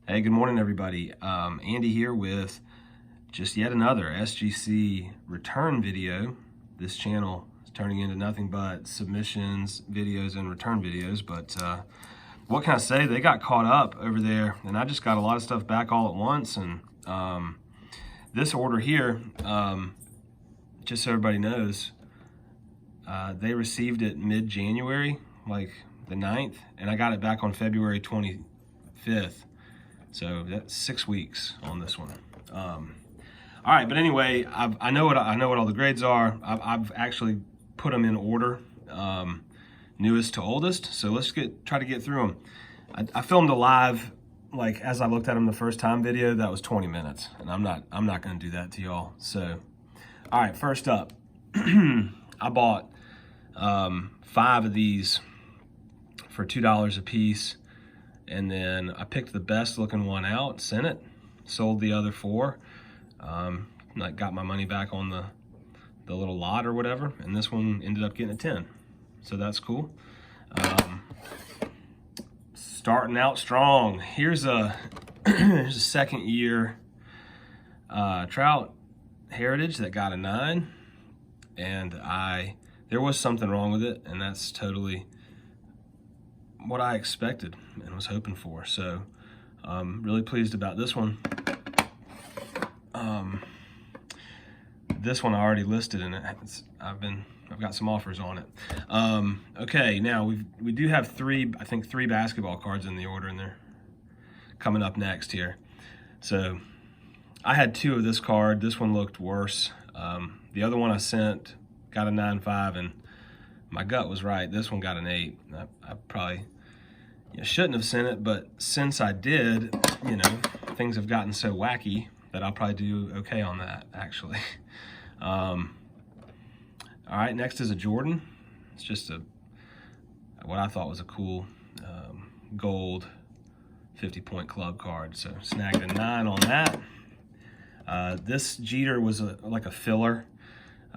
Hey, good morning, everybody. Andy here with just yet another SGC return video. This channel is turning into nothing but submissions, videos, and return videos. But what can I say? They got caught up over there, and I just got a lot of stuff back all at once. And this order here, just so everybody knows, they received it mid-January, like the 9th, and I got it back on February 25th. So that's 6 weeks on this one. All right, but anyway, I know what all the grades are. I've actually put them in order, newest to oldest. So let's try to get through them. I filmed a live, like as I looked at them the first time video. That was 20 minutes, and I'm not going to do that to y'all. So, all right, first up, I bought 5 of these for $2 a piece. And then I picked the best looking one out, sent it, sold the other 4. I got my money back on the little lot or whatever, and this one ended up getting a 10. So that's cool. Starting out strong. Here's a here's a second year trout heritage that got a 9, and there was something wrong with it, and that's totally what I expected and was hoping for. So really pleased about this one. This one I already listed, and I've got some offers on it. Okay, now we do have 3 basketball cards in the order, and they're coming up next here. So I had 2 of this card. This one looked worse. The other one I sent got a 9.5, and my gut was right. This one got an 8. I probably shouldn't have sent it, but since I did, things have gotten so wacky that I'll probably do okay on that, actually. All right, next is a Jordan. It's just what I thought was a cool gold 50-point club card. So snagged a 9 on that. This Jeter was like a filler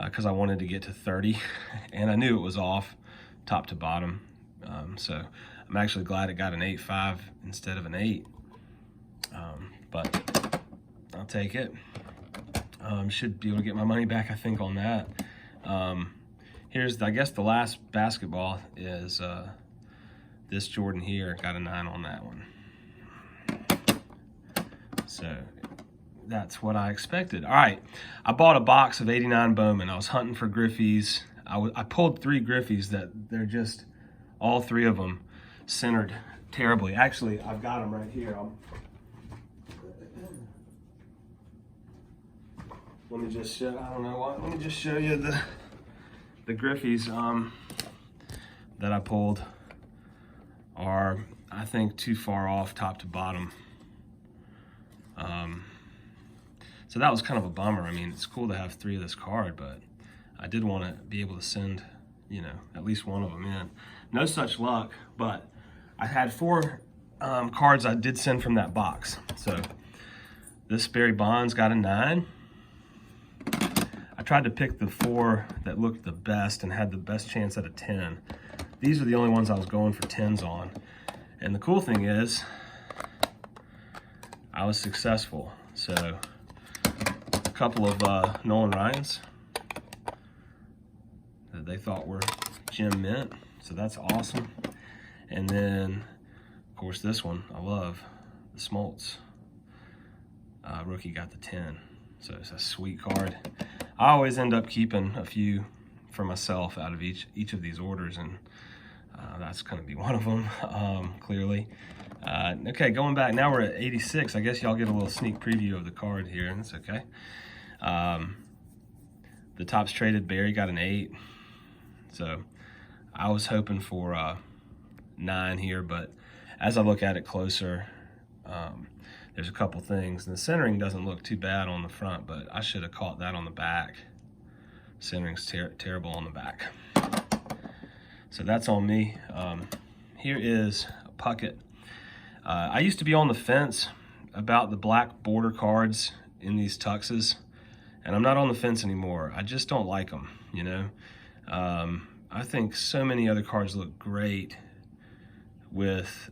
because I wanted to get to 30, and I knew it was off top to bottom. So I'm actually glad it got an 8.5 instead of an 8, but I'll take it. Should be able to get my money back, I think, on that. Here's, I guess, the last basketball is this Jordan here. Got a 9 on that one. So that's what I expected. All right, I bought a box of 89 Bowman. I was hunting for Griffies. I pulled 3 Griffies that they're just, all 3 of them centered terribly. Actually, I've got them right here. Let me just show, I don't know what, let me just show you the Griffies that I pulled are, I think, too far off top to bottom. So that was kind of a bummer. I mean, it's cool to have 3 of this card, but I did want to be able to send, at least one of them in. No such luck, but I had 4 cards I did send from that box. So this Barry Bonds got a 9. I tried to pick the 4 that looked the best and had the best chance at a 10. These are the only ones I was going for 10s on. And the cool thing is, I was successful. So a couple of Nolan Ryans that they thought were gem mint. So that's awesome. And then, of course, this one I love, the Smoltz rookie got the 10. So it's a sweet card. I always end up keeping a few for myself out of each of these orders, and that's going to be one of them, clearly. Okay, going back, now we're at 86. I guess y'all get a little sneak preview of the card here, and it's okay. The Topps Traded Barry got an 8. So I was hoping for 9 here, but as I look at it closer, there's a couple things. The centering doesn't look too bad on the front, but I should have caught that on the back. Centering's terrible on the back. So that's on me. Here is a Puckett. I used to be on the fence about the black border cards in these tuxes, and I'm not on the fence anymore. I just don't like them, I think so many other cards look great with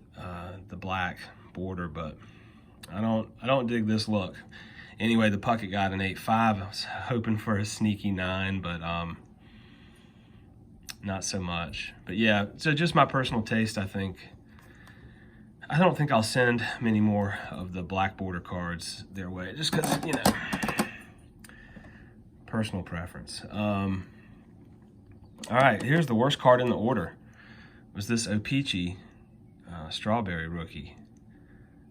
the black border, but I don't dig this look. Anyway, the Puckett got an 8.5. I was hoping for a sneaky 9, but not so much. But yeah, so just my personal taste, I don't think I'll send many more of the black border cards their way, just because, you know, personal preference. All right, here's the worst card in the order. It was this O-Pee-Chee strawberry rookie.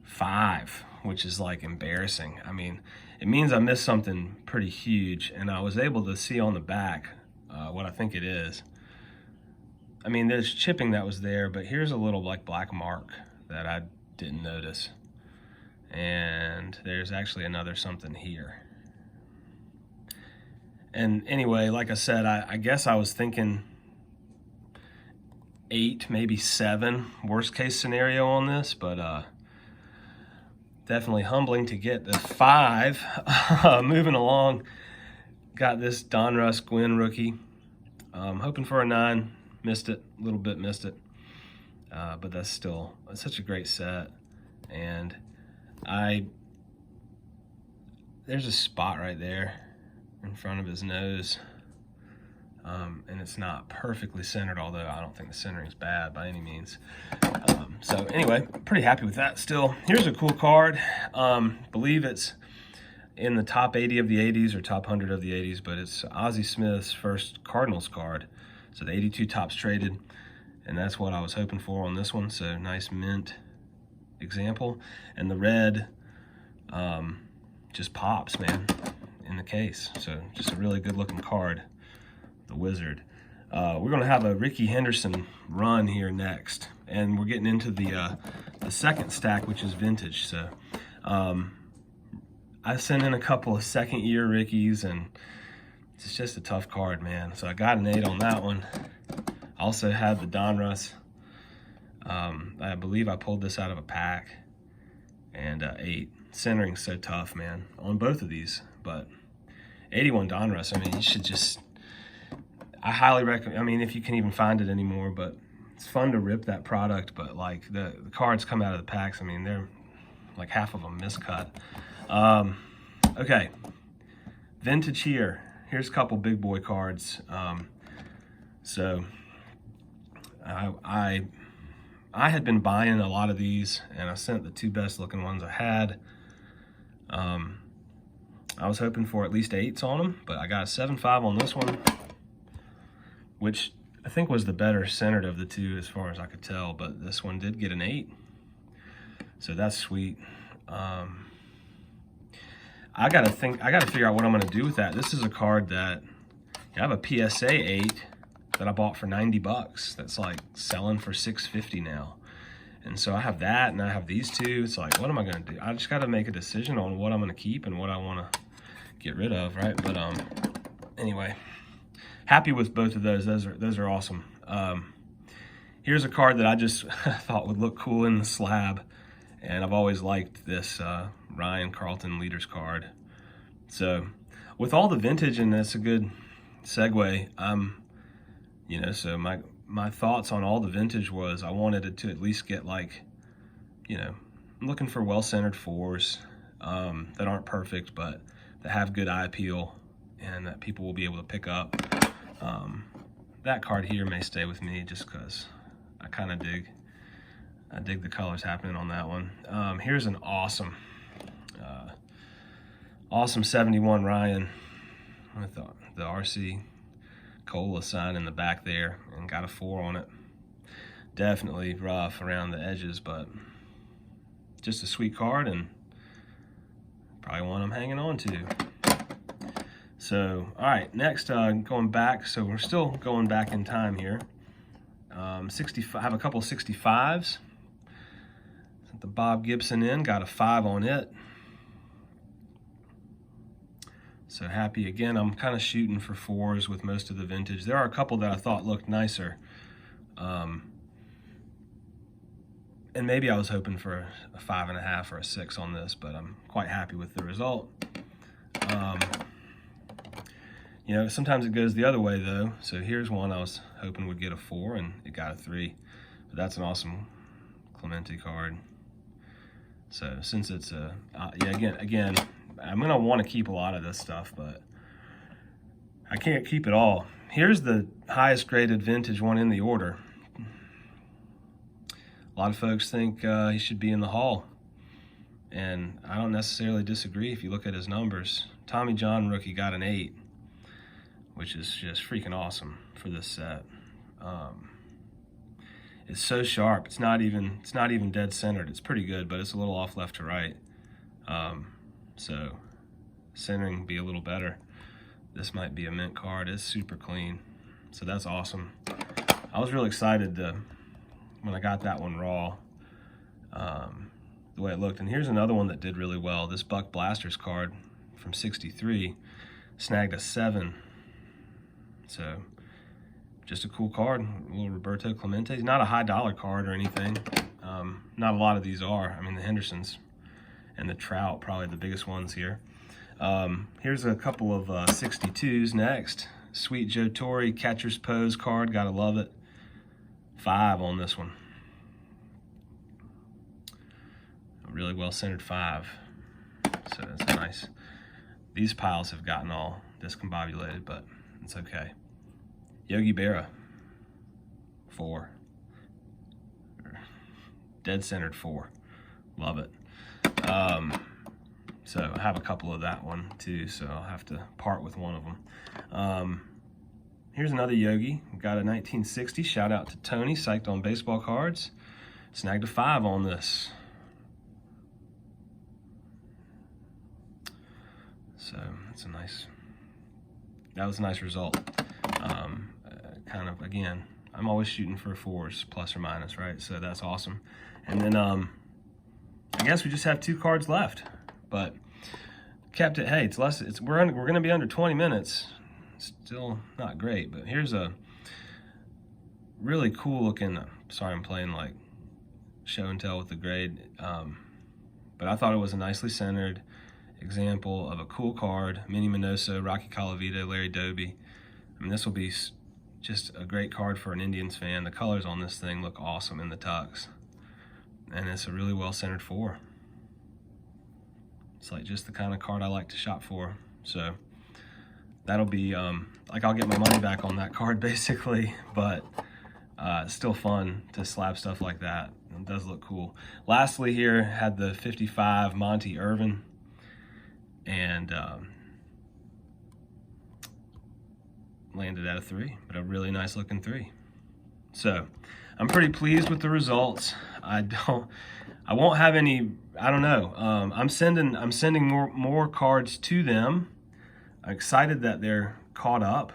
5, which is like embarrassing. I mean, it means I missed something pretty huge, and I was able to see on the back what I think it is. I mean, there's chipping that was there, but here's a little like black mark that I didn't notice. And there's actually another something here. And anyway, like I said, I guess I was thinking 8, maybe 7, worst case scenario on this, but definitely humbling to get the 5. Moving along, got this Donruss Gwynn rookie. Hoping for a 9, missed it, a little bit missed it. But that's such a great set. And there's a spot right there in front of his nose. And it's not perfectly centered, although I don't think the centering's bad by any means. So anyway, pretty happy with that still. Here's a cool card. Believe it's in the top 80 of the 80s or top 100 of the 80s, but it's Ozzie Smith's first Cardinals card. So the 82 tops traded, and that's what I was hoping for on this one. So nice mint example. And the red just pops, man, in the case. So just a really good looking card. The Wizard. We're going to have a Rickey Henderson run here next, and we're getting into the second stack, which is vintage. So I sent in a couple of second-year Rickies, and it's just a tough card, man. So I got an 8 on that one. Also had the Donruss. I believe I pulled this out of a pack, and 8. Centering's so tough, man, on both of these. But 81 Donruss, I mean, you should just... I highly recommend, I mean, if you can even find it anymore, but it's fun to rip that product, but like the cards come out of the packs, I mean, they're like half of them miscut. Okay, vintage here. Here's a couple big boy cards. So I had been buying a lot of these, and I sent the 2 best looking ones I had. I was hoping for at least 8s on them, but I got a 7.5 on this one, which I think was the better centered of the 2 as far as I could tell, but this one did get an 8. So that's sweet. I gotta figure out what I'm gonna do with that. This is a card that I have a PSA 8 that I bought for 90 bucks. That's like selling for $6.50 now. And so I have that, and I have these 2. It's like, what am I gonna do? I just gotta make a decision on what I'm gonna keep and what I wanna get rid of, right? But anyway, happy with both of those. Those are awesome. Here's a card that I just thought would look cool in the slab, and I've always liked this Ryan Carlton Leaders card. So with all the vintage, and that's a good segue, you know, so my thoughts on all the vintage was I wanted it to at least get, like, you know, I'm looking for well-centered 4s that aren't perfect, but that have good eye appeal and that people will be able to pick up. That card here may stay with me just because I kind of dig the colors happening on that one. Here's an awesome 71 Ryan with the RC Cola sign in the back there, and got a 4 on it. Definitely rough around the edges, but just a sweet card, and probably one I'm hanging on to. So, all right, next, going back, so we're still going back in time here. 65, I have a couple of 65s. Sent the Bob Gibson in, got a 5 on it. So happy. Again, I'm kind of shooting for 4s with most of the vintage. There are a couple that I thought looked nicer. And maybe I was hoping for a 5.5 or a 6 on this, but I'm quite happy with the result. You know, sometimes it goes the other way though. So here's one I was hoping would get a 4, and it got a 3. But that's an awesome Clemente card. So since it's a, yeah, again, I'm gonna want to keep a lot of this stuff, but I can't keep it all. Here's the highest graded vintage one in the order. A lot of folks think he should be in the Hall, and I don't necessarily disagree if you look at his numbers. Tommy John rookie got an 8, which is just freaking awesome for this set. It's so sharp. It's not even dead centered. It's pretty good, but it's a little off left to right. So centering be a little better. This might be a mint card. It's super clean. So that's awesome. I was really excited when I got that one raw, the way it looked. And here's another one that did really well. This Buck Blasters card from '63 snagged a 7. So just a cool card, a little Roberto Clemente. He's not a high dollar card or anything. Not a lot of these are. I mean, the Hendersons and the Trout, probably the biggest ones here. Here's a couple of 62s next. Sweet Joe Torre catcher's pose card, gotta love it. 5 on this one. A really well centered 5. So it's nice. These piles have gotten all discombobulated, but it's okay. Yogi Berra, 4. Dead centered 4. Love it. So I have a couple of that one too, so I'll have to part with one of them. Here's another Yogi. Got a 1960. Shout out to Tony, psyched on baseball cards. Snagged a 5 on this. So that's that was a nice result. Kind of, again, I'm always shooting for 4s, plus or minus, right? So that's awesome. And then I guess we just have 2 cards left, but kept it. Hey, it's less. We're going to be under 20 minutes. Still not great, but here's a really cool looking. Sorry, I'm playing like show and tell with the grade, but I thought it was a nicely centered example of a cool card. Minnie Minoso, Rocky Colavito, Larry Doby. I mean, this will be just a great card for an Indians fan. The colors on this thing look awesome in the tux, and it's a really well centered 4. It's like just the kind of card I like to shop for. So that'll be like, I'll get my money back on that card basically, but it's still fun to slap stuff like that. It does look cool. Lastly here, had the 55 Monty Irvin, and landed at a 3, but a really nice looking 3. So I'm pretty pleased with the results. I won't have any, I don't know. I'm sending more cards to them. I'm excited that they're caught up.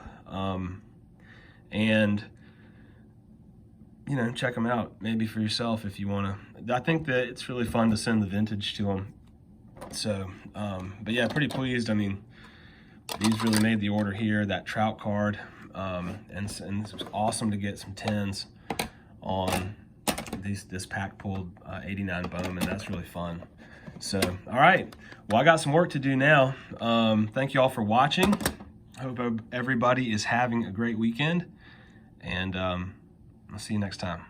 And you know, check them out maybe for yourself if you want to. I think that it's really fun to send the vintage to them. So, but yeah, pretty pleased. I mean, these really made the order here. That Trout card, and it was awesome to get some 10s on this pack pulled 89 Bowman. That's really fun. So, all right. Well, I got some work to do now. Thank you all for watching. Hope everybody is having a great weekend, and I'll see you next time.